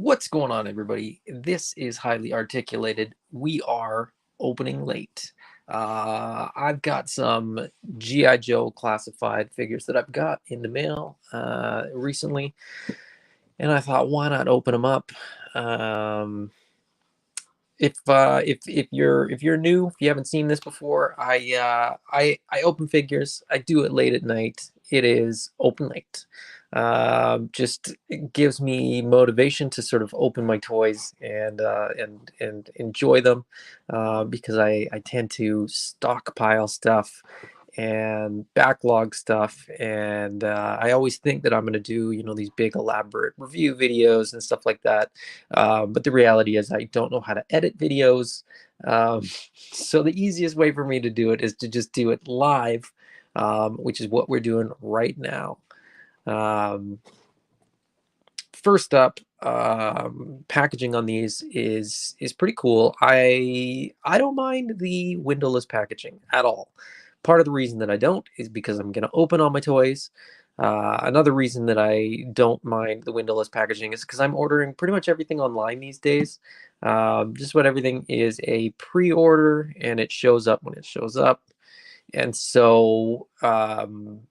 What's going on, everybody? This is Highly Articulated. We are opening late. I've got some G.I. Joe classified figures that I've got in the mail recently, and I thought, why not open them up? Um, if you're new, if you haven't seen this before, I open figures. I do it late at night. It is open late. Just it gives me motivation to sort of open my toys and enjoy them, because I tend to stockpile stuff and backlog stuff, and I always think that I'm going to do these big elaborate review videos and stuff like that, but the reality is I don't know how to edit videos. um, so the easiest way for me to do it is to just do it live, which is what we're doing right now. um, First up, packaging on these is pretty cool. I don't mind the windowless packaging at all. Part of the reason that I don't is because I'm going to open all my toys. Another reason that I don't mind the windowless packaging is because I'm ordering pretty much everything online these days. Just what everything is a pre-order, and it shows up when it shows up. And so I'm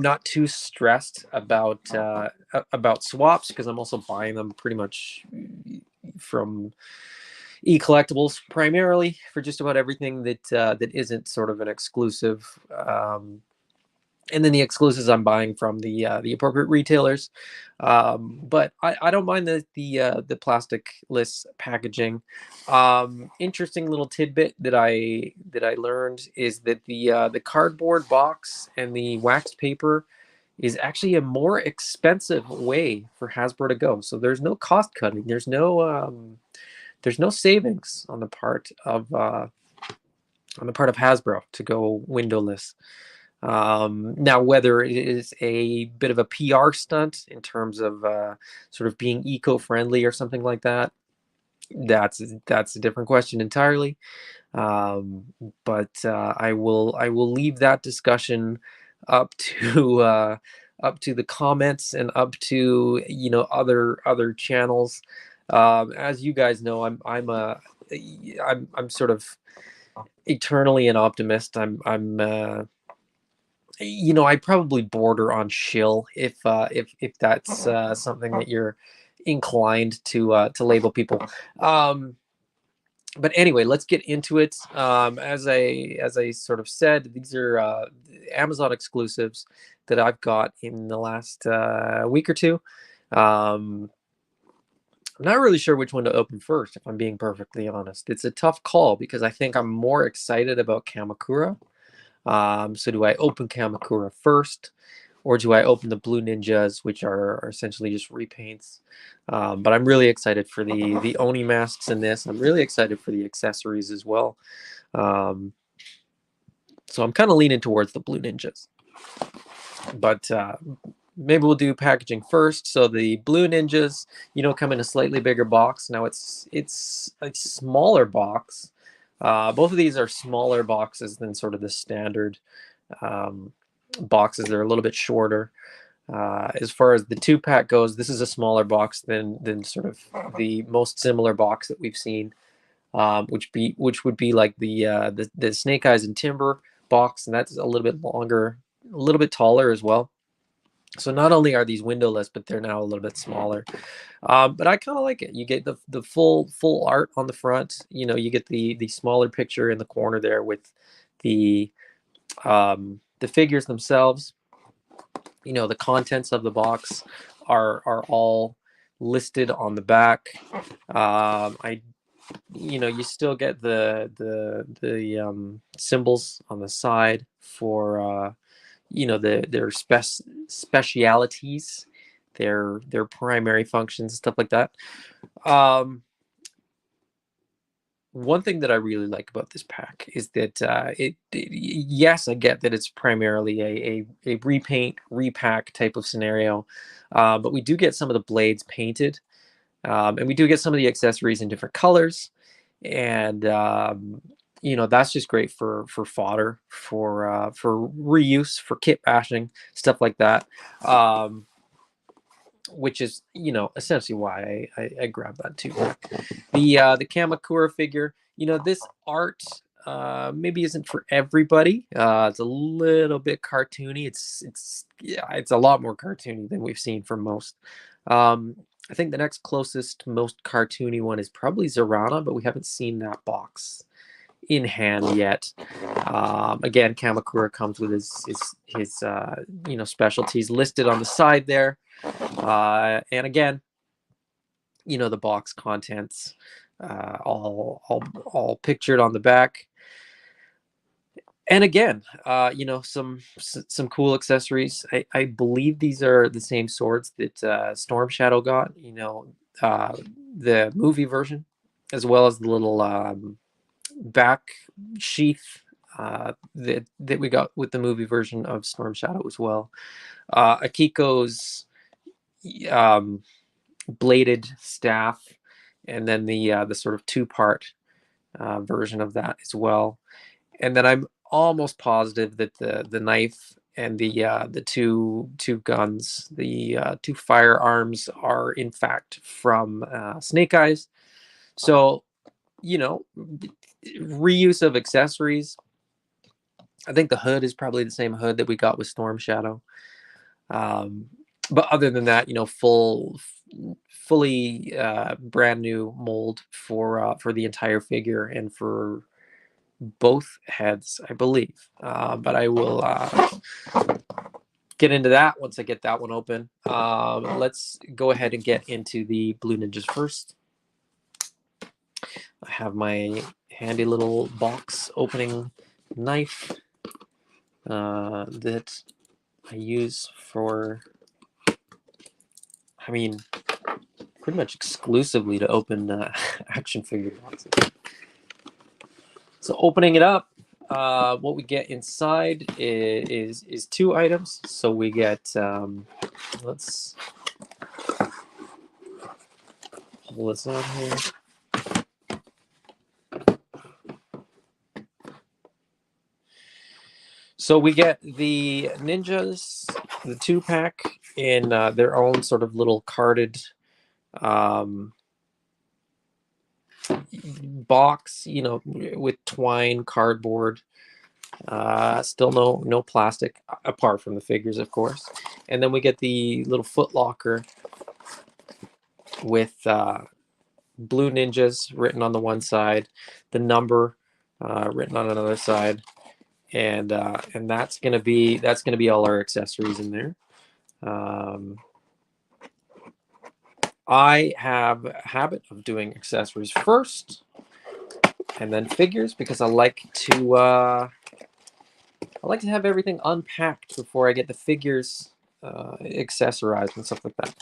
not too stressed about swaps, because I'm also buying them pretty much from e-collectibles primarily for just about everything that isn't sort of an exclusive. And then the exclusives I'm buying from the appropriate retailers. But I don't mind the plastic-less packaging. Interesting little tidbit that I learned is that the cardboard box and the wax paper is actually a more expensive way for Hasbro to go. So there's no cost cutting. There's no savings on the part of Hasbro to go windowless. Now, whether it is a bit of a PR stunt in terms of sort of being eco-friendly or something like that, that's a different question entirely. Um, but I will leave that discussion up to up to the comments and up to other channels. As you guys know, I'm sort of eternally an optimist. I probably border on shill if that's something that you're inclined to label people. Um, but anyway, let's get into it. As I sort of said, these are Amazon exclusives that I've got in the last week or two. Um, I'm not really sure which one to open first, if I'm being perfectly honest. It's a tough call because I think I'm more excited about Kamakura. So do I open Kamakura first, or do I open the Blue Ninjas, which are essentially just repaints? But I'm really excited for the Oni masks in this. I'm really excited for the accessories as well. Um, so I'm kind of leaning towards the Blue Ninjas. But maybe we'll do packaging first. So the Blue Ninjas, come in a slightly bigger box. Now it's a smaller box. Both of these are smaller boxes than sort of the standard um, boxes. They're a little bit shorter. As far as the 2-pack goes, this is a smaller box than sort of the most similar box that we've seen, which would be like the Snake Eyes and Timber box, and that's a little bit longer, a little bit taller as well. So not only are these windowless, but they're now a little bit smaller. But I kind of like it. You get the full art on the front. You get the smaller picture in the corner there with the figures themselves. The contents of the box are all listed on the back. You still get the symbols on the side for their specialities, their primary functions, stuff like that. One thing that I really like about this pack is that yes, I get that it's primarily a repaint, repack type of scenario, but we do get some of the blades painted, and we do get some of the accessories in different colors, and that's just great for fodder, for reuse, for kit bashing, stuff like that. which is, you know, essentially why I grabbed that too. The Kamakura figure, you know, this art maybe isn't for everybody. It's a little bit cartoony. Yeah, it's a lot more cartoony than we've seen from most. I think the next closest most cartoony one is probably Zorana, but we haven't seen that box in hand yet. Again, Kamakura comes with his you know, specialties listed on the side there, and again, you know, the box contents all pictured on the back. And again, you know, some cool accessories. I believe these are the same swords that Storm Shadow got. You know, the movie version, as well as the little back sheath that we got with the movie version of Storm Shadow as well. Akiko's bladed staff, and then the sort of two-part version of that as well. And then I'm almost positive that the knife and the two guns, the two firearms, are in fact from Snake Eyes. So, you know, reuse of accessories. I think the hood is probably the same hood that we got with Storm Shadow. But other than that, you know, fully brand new mold for the entire figure and for both heads, I believe. But I will get into that once I get that one open. Let's go ahead and get into the Blue Ninjas first. I have my handy little box opening knife that I use for, I mean, pretty much exclusively to open action figure boxes. So opening it up, what we get inside is two items. So we get, let's pull this out here. So we get the Ninjas, the 2-pack, in their own sort of little carded box, you know, with twine, cardboard. Still no plastic, apart from the figures, of course. And then we get the little foot locker with Blue Ninjas written on the one side, the number written on another side, and that's gonna be all our accessories in there. I have a habit of doing accessories first and then figures, because I like to have everything unpacked before I get the figures accessorized and stuff like that.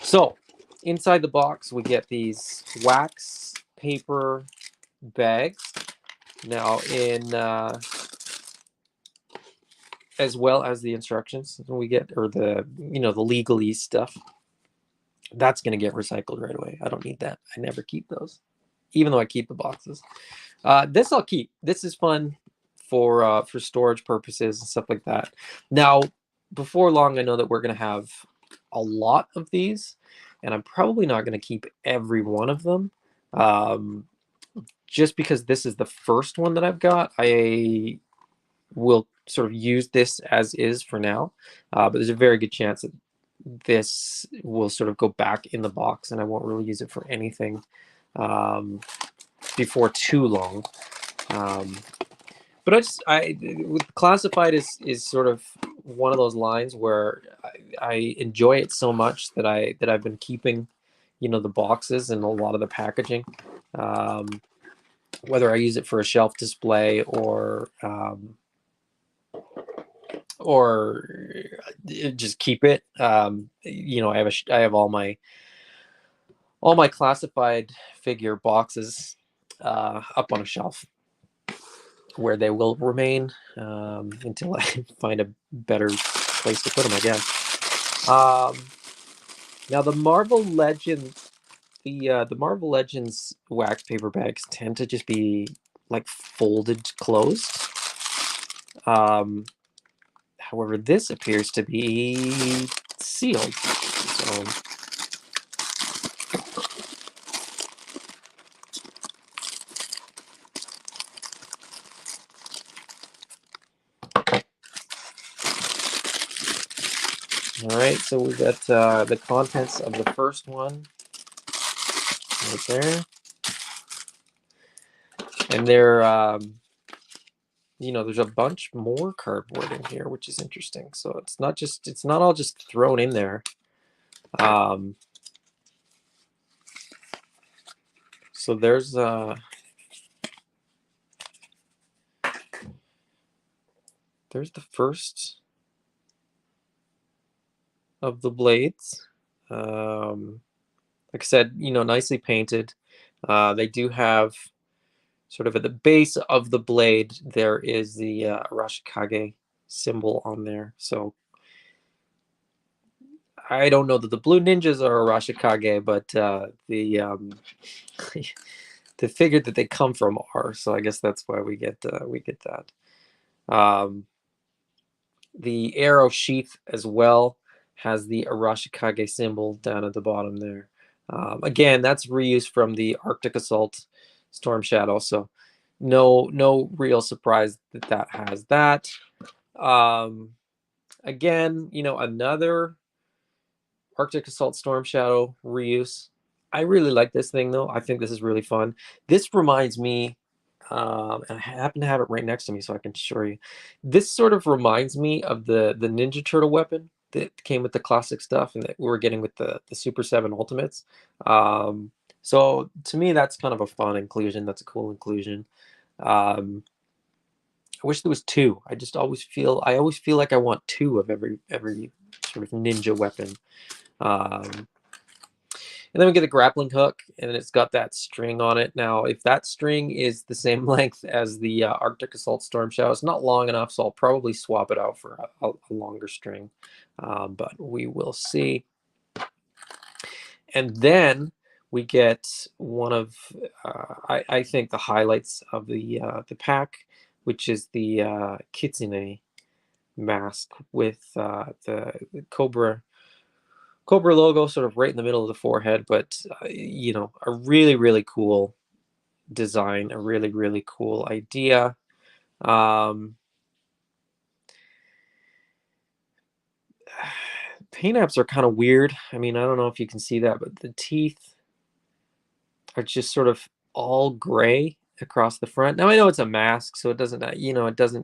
So inside the box we get these wax paper bags. Now in as well as the instructions we get, or the, you know, the legalese stuff, that's going to get recycled right away. I don't need that. I never keep those, even though I keep the boxes. This I'll keep. This is fun for storage purposes and stuff like that. Now, before long, I know that we're going to have a lot of these, and I'm probably not going to keep every one of them. Just because this is the first one that I've got, I will sort of use this as is for now. But there's a very good chance that this will sort of go back in the box, and I won't really use it for anything before too long. But with classified is sort of one of those lines where I enjoy it so much that I've been keeping, you know, the boxes and a lot of the packaging, whether I use it for a shelf display or just keep it. You know, I have all my classified figure boxes up on a shelf, where they will remain until I find a better place to put them, I guess. Now the Marvel Legends, the Marvel Legends wax paper bags tend to just be like folded closed. However, this appears to be sealed. So All right, so we've got the contents of the first one right there, and there, there's a bunch more cardboard in here, which is interesting. So it's not all just thrown in there. So there's the first of the blades. Like I said, nicely painted. They do have sort of at the base of the blade, there is the Arashikage symbol on there. So I don't know that the blue ninjas are Arashikage, but the figure that they come from are. So I guess that's why we get that. The arrow sheath as well has the Arashikage symbol down at the bottom there. Again, that's reused from the Arctic Assault Storm Shadow, so no real surprise that that has that. Again, another Arctic Assault Storm Shadow reuse. I really like this thing though. I think this is really fun. This reminds me, and I happen to have it right next to me so I can show you. This sort of reminds me of the Ninja Turtle weapon that came with the classic stuff and that we were getting with the Super 7 Ultimates. So to me, that's kind of a fun inclusion. That's a cool inclusion. I wish there was two. I always feel like I want two of every sort of ninja weapon. And then we get a grappling hook, and it's got that string on it. Now, if that string is the same length as the Arctic Assault Storm Shadow, it's not long enough, so I'll probably swap it out for a longer string. But we will see. And then we get one of, I think, the highlights of the pack, which is the Kitsune mask with the Cobra logo sort of right in the middle of the forehead, but a really cool design, a really cool idea. Paint apps are kind of weird. I mean, I don't know if you can see that, but the teeth are just sort of all gray across the front. Now I know it's a mask, so it doesn't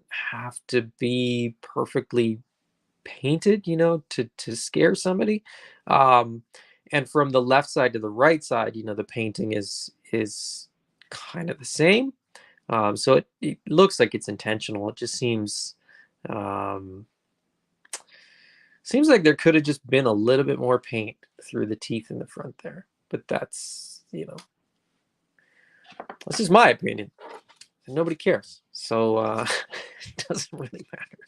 have to be perfectly painted, to scare somebody. And from the left side to the right side, the painting is kind of the same. So it looks like it's intentional. It just seems like there could have just been a little bit more paint through the teeth in the front there. But that's this is my opinion, and nobody cares. So it doesn't really matter.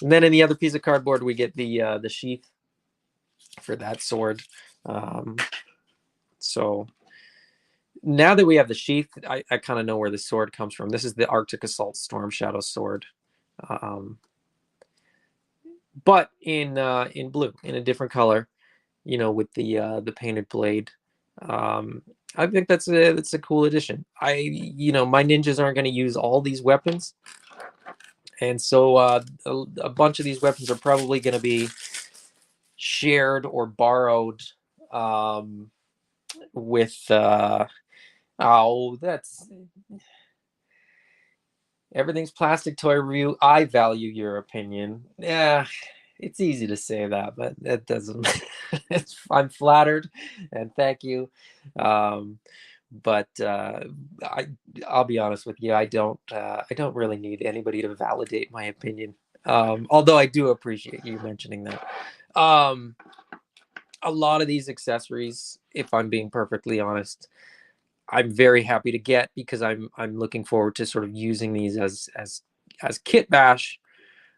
And then in the other piece of cardboard, we get the sheath for that sword. So now that we have the sheath, I kind of know where the sword comes from. This is the Arctic Assault Storm Shadow sword, but in blue, in a different color, with the painted blade. I think that's a cool addition. My ninjas aren't going to use all these weapons, and so a bunch of these weapons are probably going to be shared or borrowed with that's everything's plastic toy review. I value your opinion. Yeah, it's easy to say that, but it doesn't. I'm flattered, and thank you. But I'll be honest with you. I don't really need anybody to validate my opinion. Although I do appreciate you mentioning that. A lot of these accessories, if I'm being perfectly honest, I'm very happy to get because I'm looking forward to sort of using these as kit bash.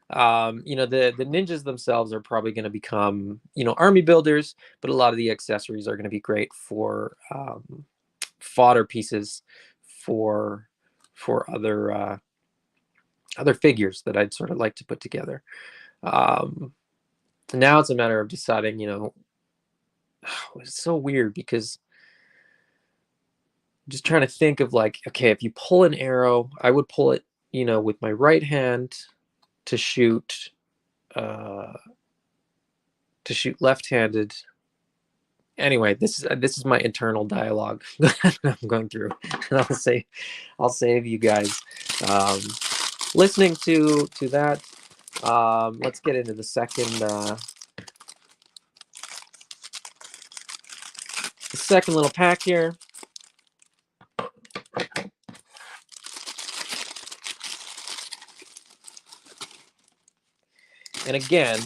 The ninjas themselves are probably going to become army builders, but a lot of the accessories are going to be great for fodder pieces for other figures that I'd sort of like to put together. Now it's a matter of deciding. It's so weird because I'm just trying to think of like, okay, if you pull an arrow, I would pull it, with my right hand to shoot to shoot left-handed. Anyway, this is my internal dialogue I'm going through. I'll save you guys listening to that. Let's get into the second little pack here. And again,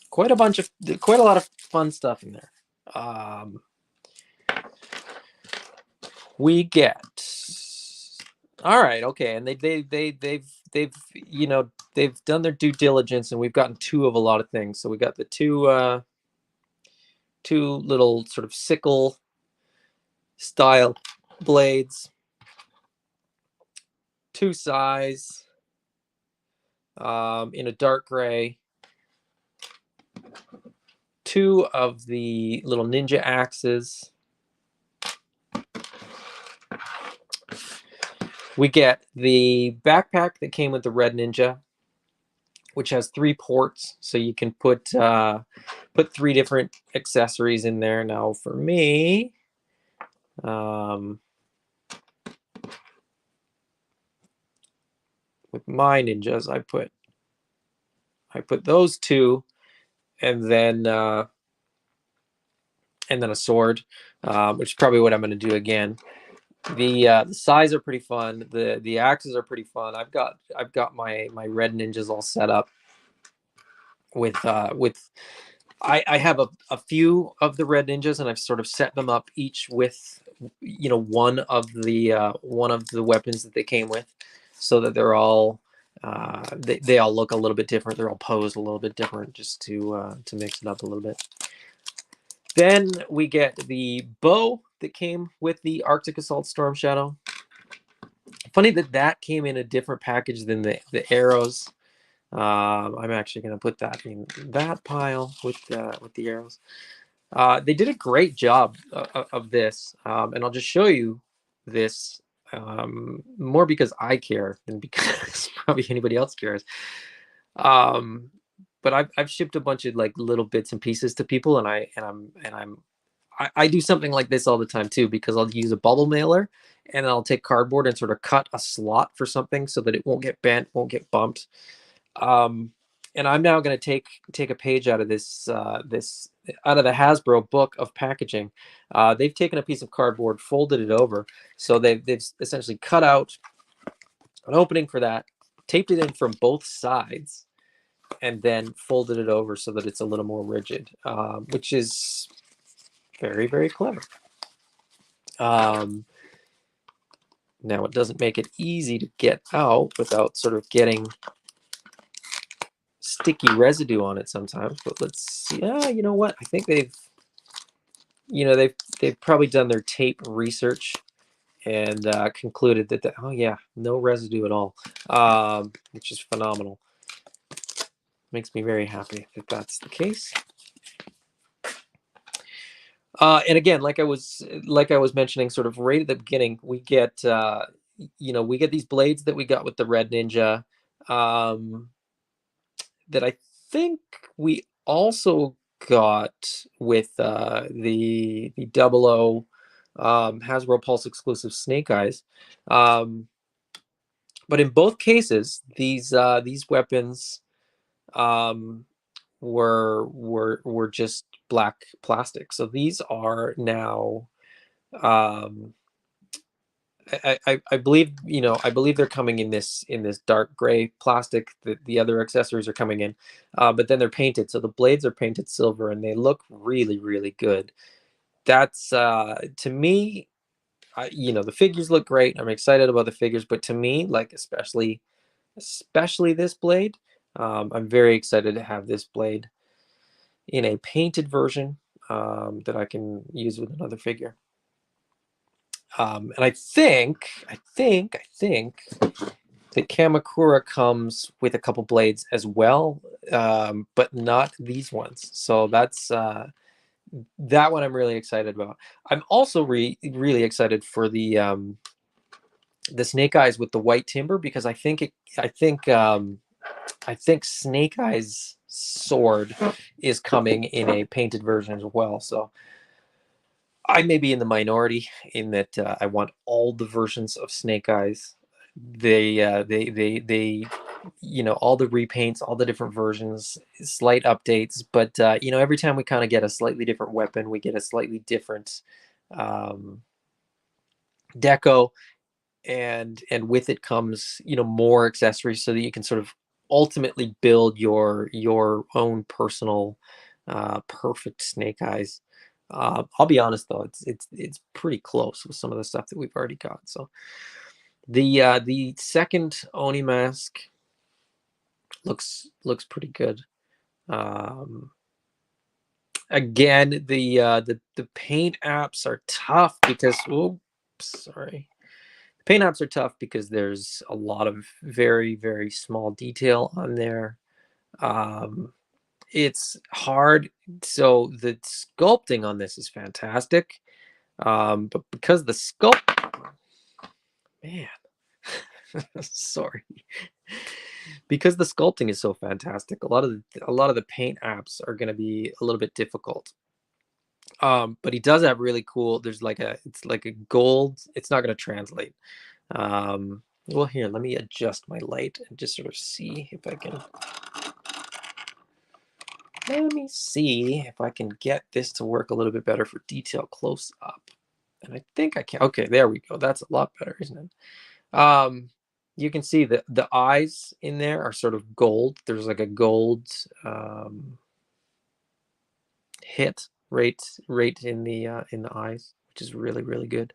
quite a lot of fun stuff in there. We get, all right, okay, and they've they've done their due diligence, and we've gotten 2 of a lot of things. So we got the two little sort of sickle style blades, 2 size, in a dark gray, 2 of the little ninja axes. We get the backpack that came with the Red Ninja, which has 3 ports, so you can put 3 different accessories in there. Now, for me, with my ninjas, I put those 2, and then a sword, which is probably what I'm going to do again. The sides are pretty fun. The axes are pretty fun. I've got my Red Ninjas all set up with I have a few of the Red Ninjas, and I've sort of set them up each with one of the weapons that they came with, so that they're all they all look a little bit different. They're all posed a little bit different, just to mix it up a little bit. Then we get the bow that came with the Arctic Assault Storm Shadow. Funny that came in a different package than the arrows. I'm actually going to put that in that pile with the arrows. They did a great job of this, and I'll just show you this more because I care than because probably anybody else cares. But I've shipped a bunch of like little bits and pieces to people, and I do something like this all the time too, because I'll use a bubble mailer and I'll take cardboard and sort of cut a slot for something so that it won't get bent, won't get bumped. And I'm now going to take a page out of this out of the Hasbro book of packaging. They've taken a piece of cardboard, folded it over, so they've essentially cut out an opening for that, taped it in from both sides, and then folded it over so that it's a little more rigid, which is very, very clever. Now, it doesn't make it easy to get out without sort of getting sticky residue on it sometimes, but let's see. You know what? I think they've probably done their tape research and concluded that oh yeah, no residue at all, which is phenomenal. Makes me very happy if that's the case. And again, like I was mentioning, sort of right at the beginning, we get these blades that we got with the Red Ninja, that I think we also got with the 00 Hasbro Pulse exclusive Snake Eyes. But in both cases, these weapons were just black plastic. So these are now, I believe they're coming in this dark gray plastic that the other accessories are coming in, but then they're painted. So the blades are painted silver, and they look really, really good. That's to me, the figures look great. I'm excited about the figures, but to me, like especially this blade, I'm very excited to have this blade in a painted version that I can use with another figure. And I think that Kamakura comes with a couple blades as well, but not these ones. So that's that one I'm really excited about. I'm also really excited for the the Snake Eyes with the white timber, because I think Snake Eyes sword is coming in a painted version as well. So I may be in the minority in that I want all the versions of Snake Eyes. They all the repaints, all the different versions, slight updates, but every time we kind of get a slightly different weapon, we get a slightly different um, deco, and with it comes more accessories so that you can sort of ultimately build your own personal perfect Snake Eyes. I'll be honest though, it's pretty close with some of the stuff that we've already got. So the second Oni mask looks pretty good. Again, the paint apps are tough because, oops, sorry. Paint apps are tough because there's a lot of very, very small detail on there. It's hard. So the sculpting on this is fantastic. But because the man, sorry, because the sculpting is so fantastic, a lot of the paint apps are going to be a little bit difficult. But he does have really cool. There's it's like a gold. It's not going to translate. Well, here, let me adjust my light and just sort of see if I can. Let me see if I can get this to work a little bit better for detail close up. And I think I can. Okay, there we go. That's a lot better, isn't it? You can see that the eyes in there are sort of gold. There's like a gold hit right in the eyes, which is really, really good.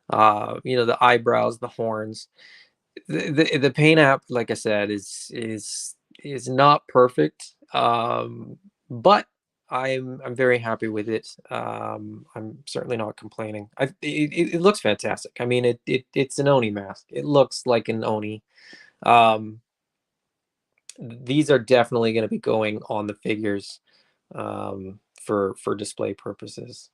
The eyebrows, the horns. The paint app, like I said, is not perfect, but I'm very happy with it. I'm certainly not complaining. It looks fantastic. I mean, it's an Oni mask. It looks like an Oni. Um, these are definitely going to be going on the figures for display purposes.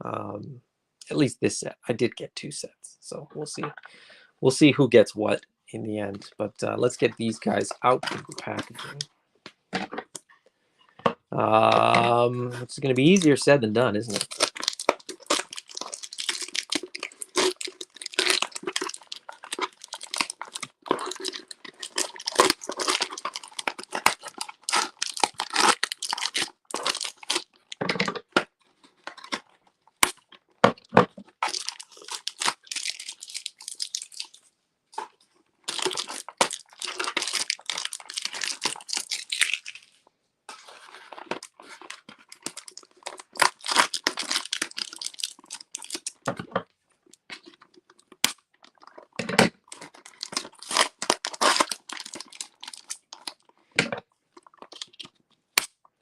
At least this set. I did get 2 sets, so we'll see. We'll see who gets what in the end. But let's get these guys out of the packaging. It's going to be easier said than done, isn't it?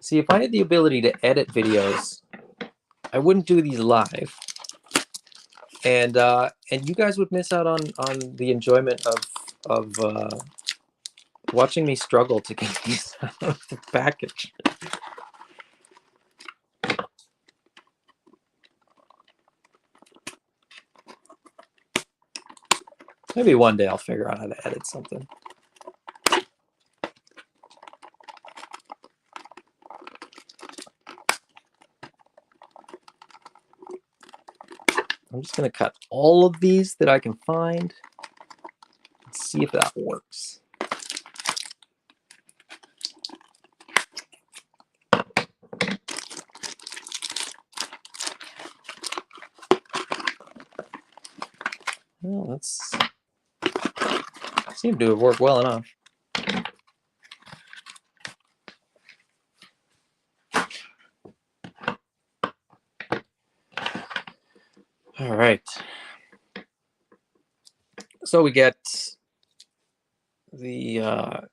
See, if I had the ability to edit videos, I wouldn't do these live, and you guys would miss out on the enjoyment of watching me struggle to get these out of the package. Maybe one day I'll figure out how to edit something. I'm just going to cut all of these that I can find and see if that works. Well, that's seemed to have worked well enough. All right. So we get the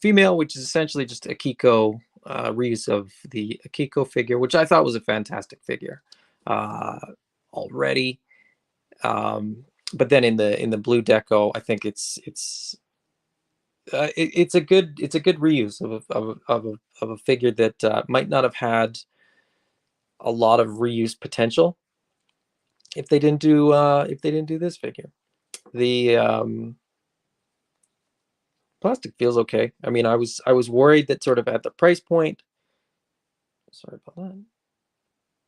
female, which is essentially just Akiko, reuse of the Akiko figure, which I thought was a fantastic figure already. But then in the blue deco, I think it's a good reuse of a figure that might not have had a lot of reuse potential if they didn't do this figure. The plastic feels okay. I mean, I was worried that sort of at the price point. Sorry about that.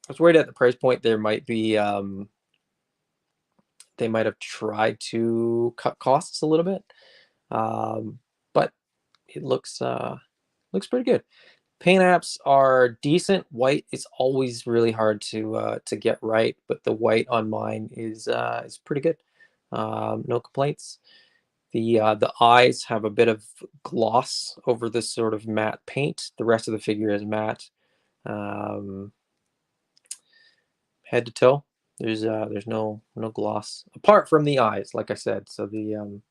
I was worried at the price point there might be they might have tried to cut costs a little bit, but it looks pretty good. Paint apps are decent. White is always really hard to get right, but the white on mine is pretty good. No complaints. The eyes have a bit of gloss over this sort of matte paint. The rest of the figure is matte. Head to toe, there's no gloss apart from the eyes, like I said. So the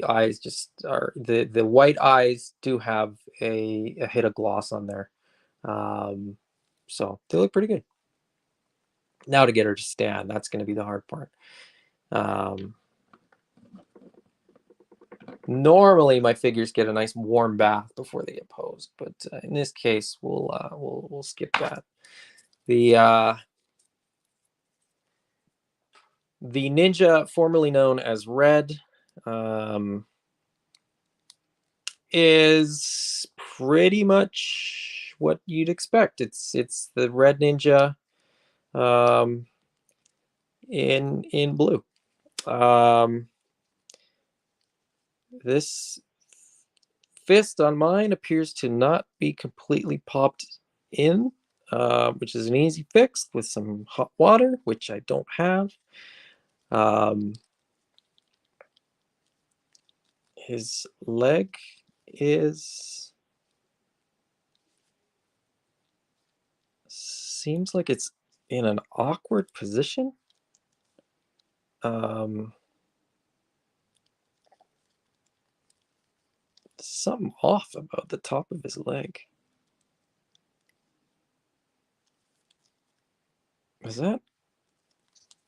eyes just are the white eyes do have a hit of gloss on there. So they look pretty good. Now to get her to stand, that's going to be the hard part. Normally my figures get a nice warm bath before they get posed, but in this case we'll skip that. The Ninja, formerly known as Red, is pretty much what you'd expect. It's the Red Ninja in blue. This fist on mine appears to not be completely popped in, which is an easy fix with some hot water, which I don't have. His leg seems like it's in an awkward position. Something off about the top of his leg. Is that?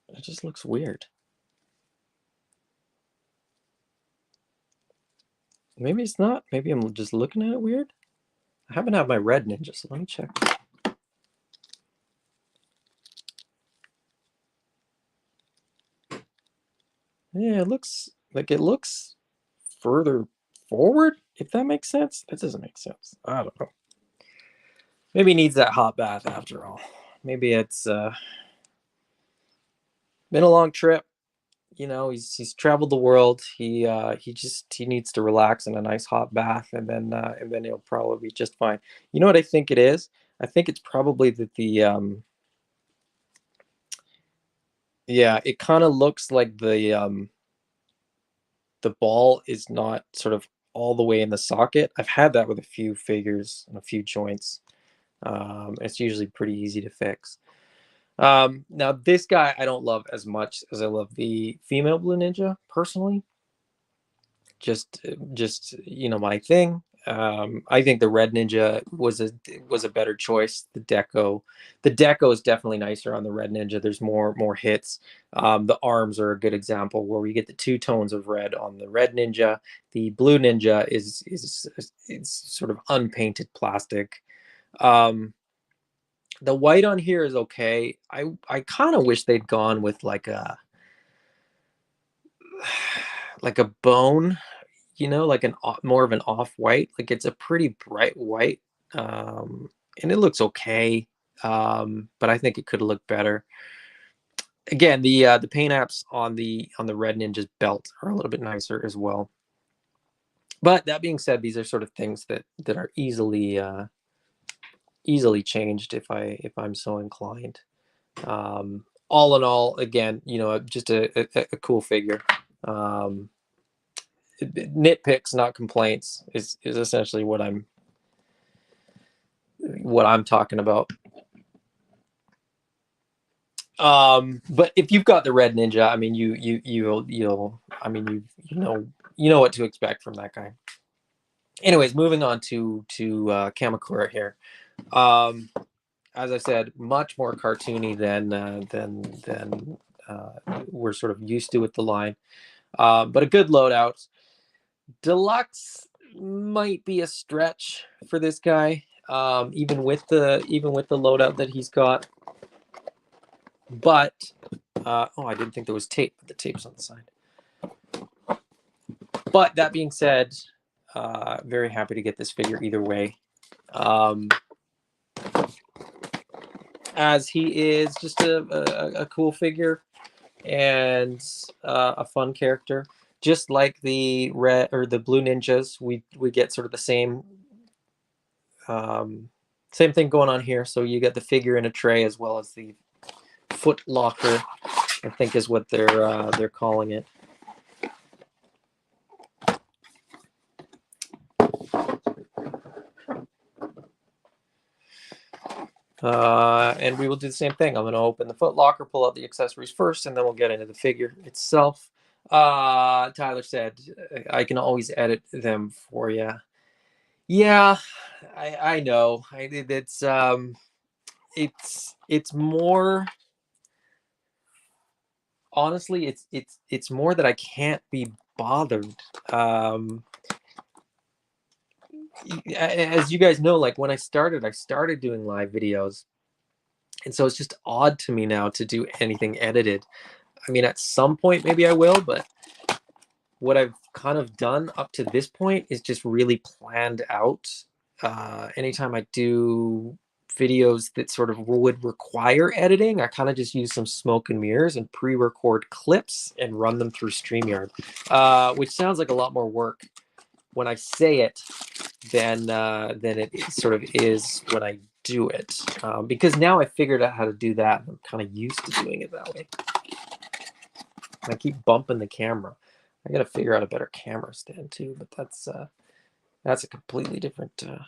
It just looks weird. Maybe it's not. Maybe I'm just looking at it weird. I haven't had my Red Ninja, so let me check. Yeah, it looks further forward, if that makes sense. That doesn't make sense. I don't know. Maybe he needs that hot bath after all. Maybe it's been a long trip. You know, he's traveled the world. He needs to relax in a nice hot bath, and then he'll probably be just fine. You know what I think it is? I think it's probably that yeah, it kind of looks like the ball is not sort of all the way in the socket. I've had that with a few figures and a few joints. It's usually pretty easy to fix. Now this guy I don't love as much as I love the female Blue Ninja personally. Just you know, my thing. I think the Red Ninja was a better choice. The deco is definitely nicer on the Red Ninja. There's more hits. The arms are a good example where we get the two tones of red on the Red Ninja. The Blue Ninja is sort of unpainted plastic. The white on here is okay. I kind of wish they'd gone with like a bone, you know, like more of an off-white. Like it's a pretty bright white, and it looks okay, but I think it could look better. Again, the paint apps on the Red Ninja's belt are a little bit nicer as well. But that being said, these are sort of things that are easily changed if I'm so inclined. All in all, again, you know, just a cool figure. Nitpicks, not complaints, is essentially what I'm talking about. But if you've got the Red Ninja, I mean, you'll I mean, you know what to expect from that guy. Anyways, moving on to Kamakura here. As I said, much more cartoony than we're sort of used to with the line, but a good loadout. Deluxe might be a stretch for this guy, even with the loadout that he's got. But Oh, I didn't think there was tape, but the tape's on the side. But that being said, very happy to get this figure either way. As he is just a cool figure and a fun character. Just like the red or the blue ninjas, we get sort of the same same thing going on here. So you get the figure in a tray as well as the foot locker, I think is what they're calling it. And we will do the same thing. I'm going to open the foot locker, pull out the accessories first, and then we'll get into the figure itself. Tyler said, I can always edit them for you. Yeah, I know. It's more, honestly, it's more that I can't be bothered. As you guys know, like when I started doing live videos. And so it's just odd to me now to do anything edited. I mean, at some point, maybe I will, but what I've kind of done up to this point is just really planned out. Anytime I do videos that sort of would require editing, I kind of just use some smoke and mirrors and pre-record clips and run them through StreamYard, which sounds like a lot more work when I say it than it sort of is when I do it. Because now I figured out how to do that. I'm kind of used to doing it that way. I keep bumping the camera. I got to figure out a better camera stand too, but that's a completely different thing.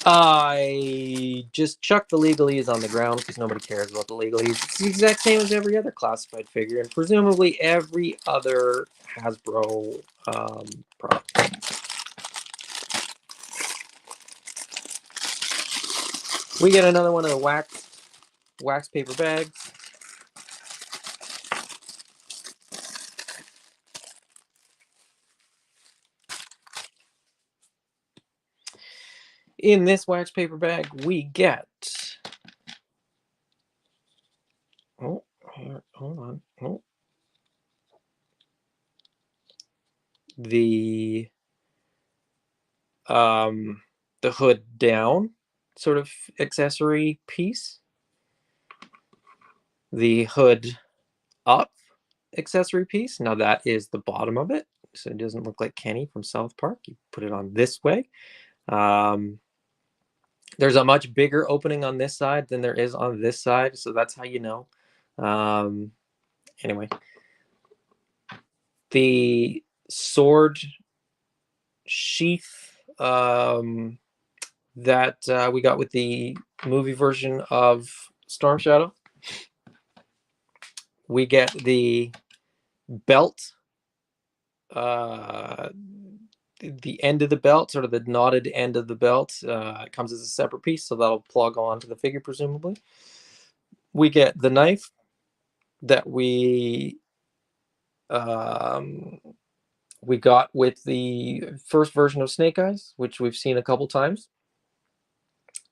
I just chucked the legalese on the ground because nobody cares about the legalese. It's the exact same as every other classified figure, and presumably every other Hasbro product. We get another one of the wax paper bags. In this wax paper bag, we get. Oh, here, hold on. Oh. The hood down sort of accessory piece. The hood up accessory piece. Now that is the bottom of it, so it doesn't look like Kenny from South Park. You put it on this way. There's a much bigger opening on this side than there is on this side, so that's how you know. Anyway, the sword sheath that we got with the movie version of Storm Shadow. We get the belt, the end of the belt, sort of the knotted end of the belt. It comes as a separate piece, so that'll plug onto the figure, presumably. We get the knife that we got with the first version of Snake Eyes, which we've seen a couple times.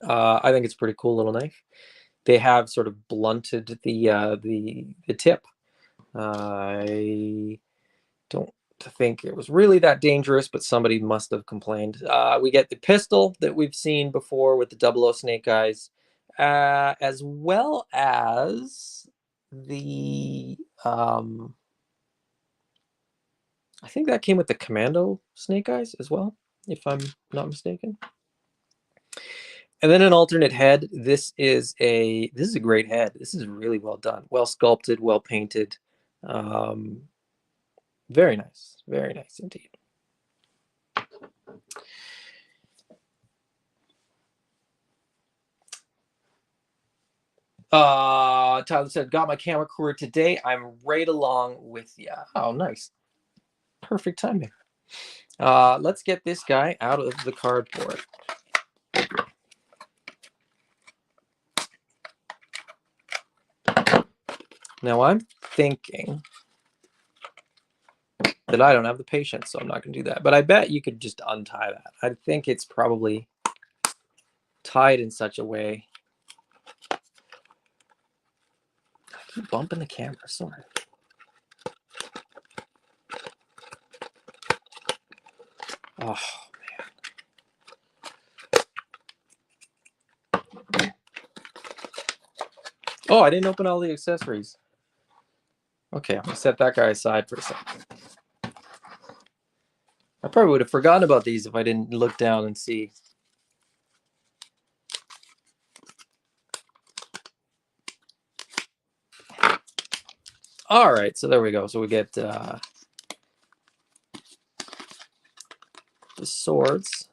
I think it's a pretty cool little knife. They have sort of blunted the tip. I don't think it was really that dangerous, but somebody must have complained. We get the pistol that we've seen before with the 00 Snake Eyes, as well as the I think that came with the Commando Snake Eyes as well, if I'm not mistaken. And then an alternate head. This is a great head. This is really well done, well sculpted, well painted. Very nice indeed. Tyler said, got my Kamakura today. I'm right along with you. Oh, nice. Perfect timing. Let's get this guy out of the cardboard. Now I'm thinking that I don't have the patience, so I'm not going to do that. But I bet you could just untie that. I think it's probably tied in such a way. I keep bumping the camera, sorry. Oh, man. Oh, I didn't open all the accessories. Okay, I'm gonna set that guy aside for a second. I probably would have forgotten about these if I didn't look down and see. All right, so there we go. So we get the swords.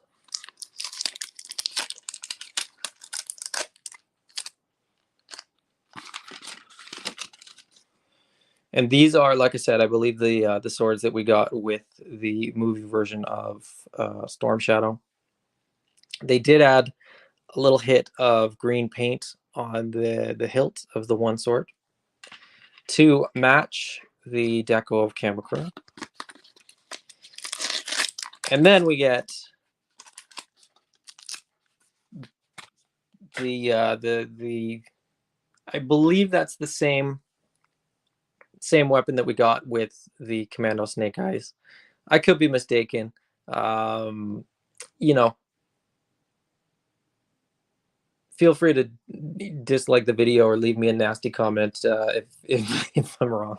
And these are, like I said, I believe the swords that we got with the movie version of Storm Shadow. They did add a little hit of green paint on the hilt of the one sword to match the deco of Kamakura. And then we get the I believe that's the same weapon that we got with the Commando Snake Eyes. I could be mistaken. You know, feel free to dislike the video or leave me a nasty comment if I'm wrong.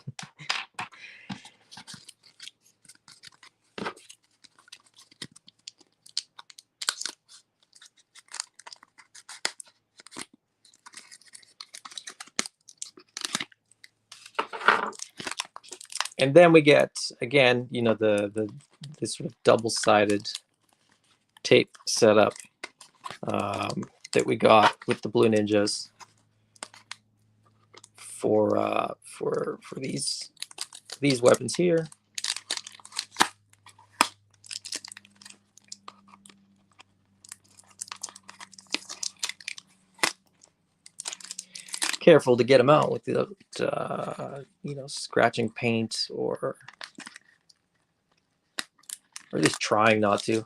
And then we get, again, you know, this sort of double-sided tape setup that we got with the Blue Ninjas for these weapons here. Careful to get them out without you know, scratching paint or at least trying not to.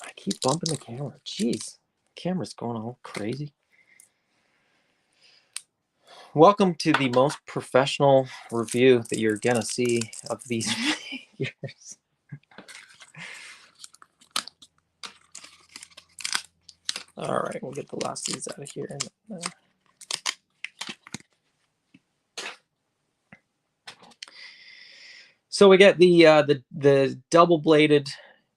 I keep bumping the camera. Jeez, camera's going all crazy. Welcome to the most professional review that you're gonna see of these figures. All right, we'll get the last of these out of here. So we get the double-bladed,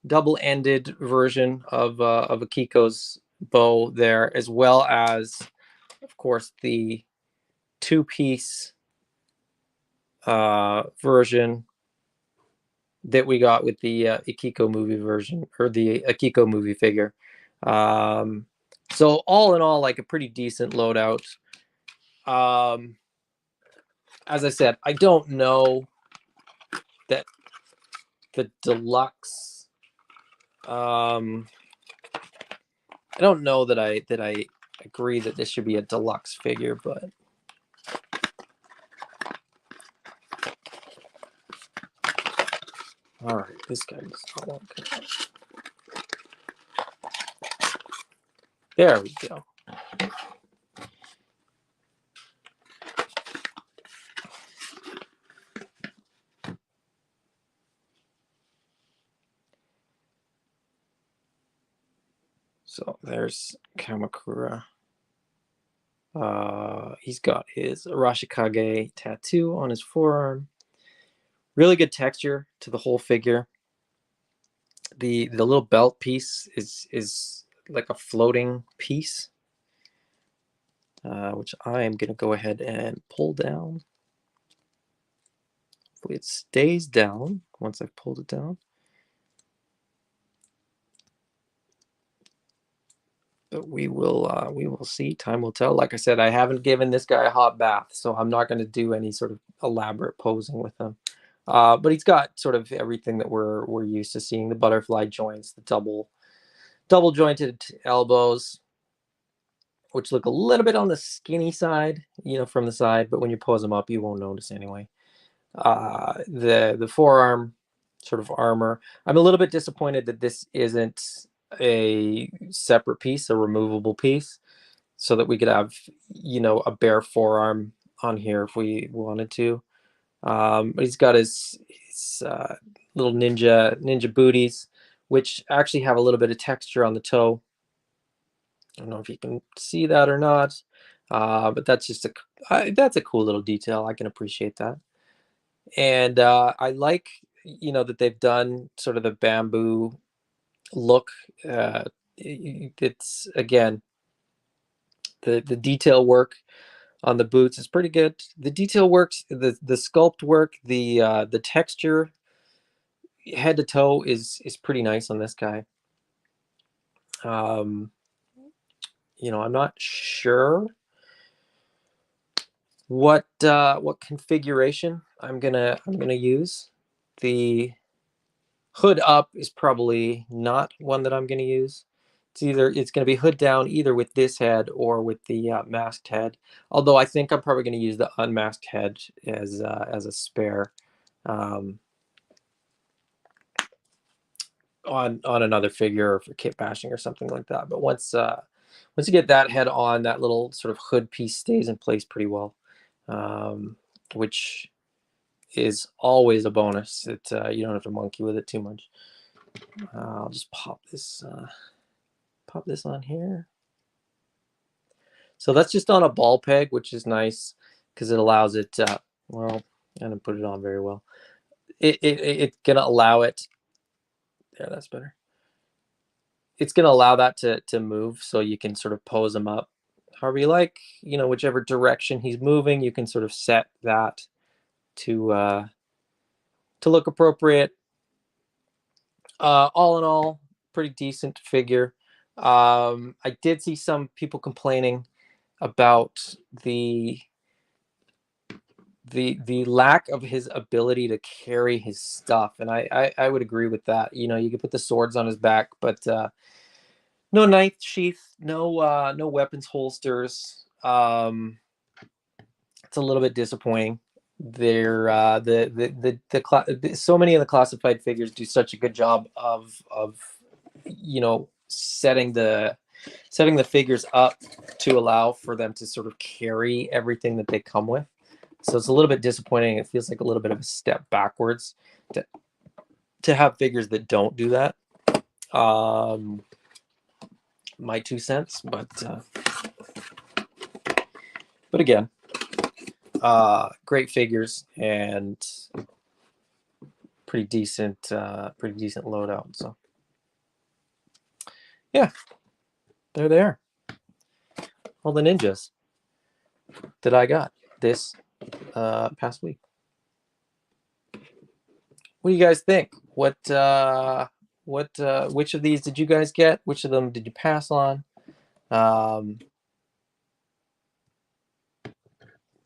double-ended version of Akiko's bow there, as well as, of course, the two-piece version that we got with the Akiko movie version, or the Akiko movie figure. So all in all, like a pretty decent loadout. As I said, I don't know that the deluxe. I don't know that I agree that this should be a deluxe figure, but all right, this guy does not want to come out. There we go. So there's Kamakura. He's got his Arashikage tattoo on his forearm. Really good texture to the whole figure. The little belt piece is like a floating piece, which I am going to go ahead and pull down. Hopefully it stays down once I've pulled it down. But we will see. Time will tell. Like I said, I haven't given this guy a hot bath, so I'm not going to do any sort of elaborate posing with him. But he's got sort of everything that we're used to seeing: the butterfly joints, the double jointed elbows, which look a little bit on the skinny side, you know, from the side. But when you pose them up, you won't notice anyway. The forearm sort of armor. I'm a little bit disappointed that this isn't a separate piece, a removable piece, so that we could have, you know, a bare forearm on here if we wanted to. But he's got his little ninja booties, which actually have a little bit of texture on the toe. I don't know if you can see that or not, but that's just that's a cool little detail. I can appreciate that. And I like, you know, that they've done sort of the bamboo look. It's again, the detail work on the boots is pretty good. The detail works, the sculpt work, the texture head to toe is pretty nice on this guy. Um, you know, I'm not sure what configuration I'm gonna use. The hood up is probably not one that I'm gonna use. It's gonna be hood down either with this head or with the masked head. Although I think I'm probably gonna use the unmasked head as a spare on another figure or for kit bashing or something like that. But once you get that head on, that little sort of hood piece stays in place pretty well, which is always a bonus. You don't have to monkey with it too much. I'll just pop this on here. So that's just on a ball peg, which is nice because it allows it. Well, I didn't put it on very well. It's gonna allow it. Yeah, that's better. It's gonna allow that to move, so you can sort of pose him up however you like. You know, whichever direction he's moving, you can sort of set that to look appropriate. All in all, pretty decent figure. I did see some people complaining about the lack of his ability to carry his stuff, and I would agree with that. You know, you could put the swords on his back, but no knife sheath, no weapons holsters. It's a little bit disappointing. They're so many of the classified figures do such a good job of you know, setting the figures up to allow for them to sort of carry everything that they come with. So it's a little bit disappointing. It feels like a little bit of a step backwards to have figures that don't do that. My 2 cents, but again, great figures and pretty decent loadout. So yeah, they're there. All the ninjas that I got this past week. What do you guys think? Which of these did you guys get? Which of them did you pass on?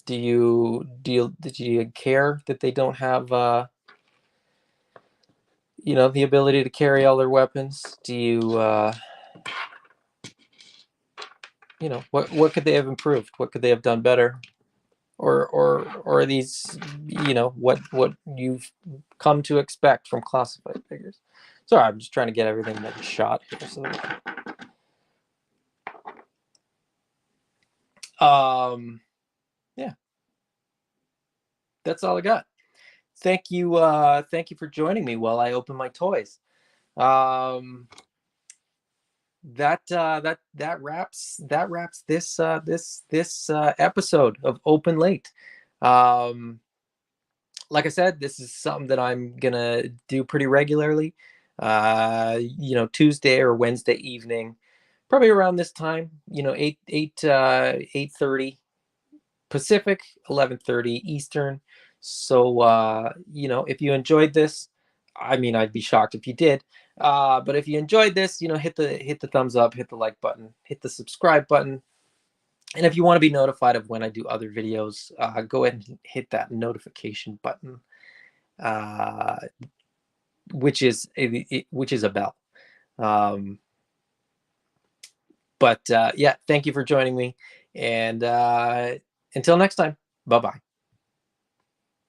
Did you care that they don't have you know, the ability to carry all their weapons? Do you you know, what could they have improved? What could they have done better? Or are these, you know, what you've come to expect from classified figures? Sorry, I'm just trying to get everything like shot here. So yeah, that's all I got. Thank you for joining me while I open my toys. That wraps this episode of Open Late. Like I said, this is something that I'm gonna do pretty regularly. You know, Tuesday or Wednesday evening, probably around this time. You know, 8:30 Pacific, 11:30 Eastern. So you know, if you enjoyed this, I mean, I'd be shocked if you did. But if you enjoyed this, you know, hit the thumbs up, hit the like button, hit the subscribe button. And if you want to be notified of when I do other videos, go ahead and hit that notification button, uh, which is a bell. But yeah, thank you for joining me. And until next time, bye-bye.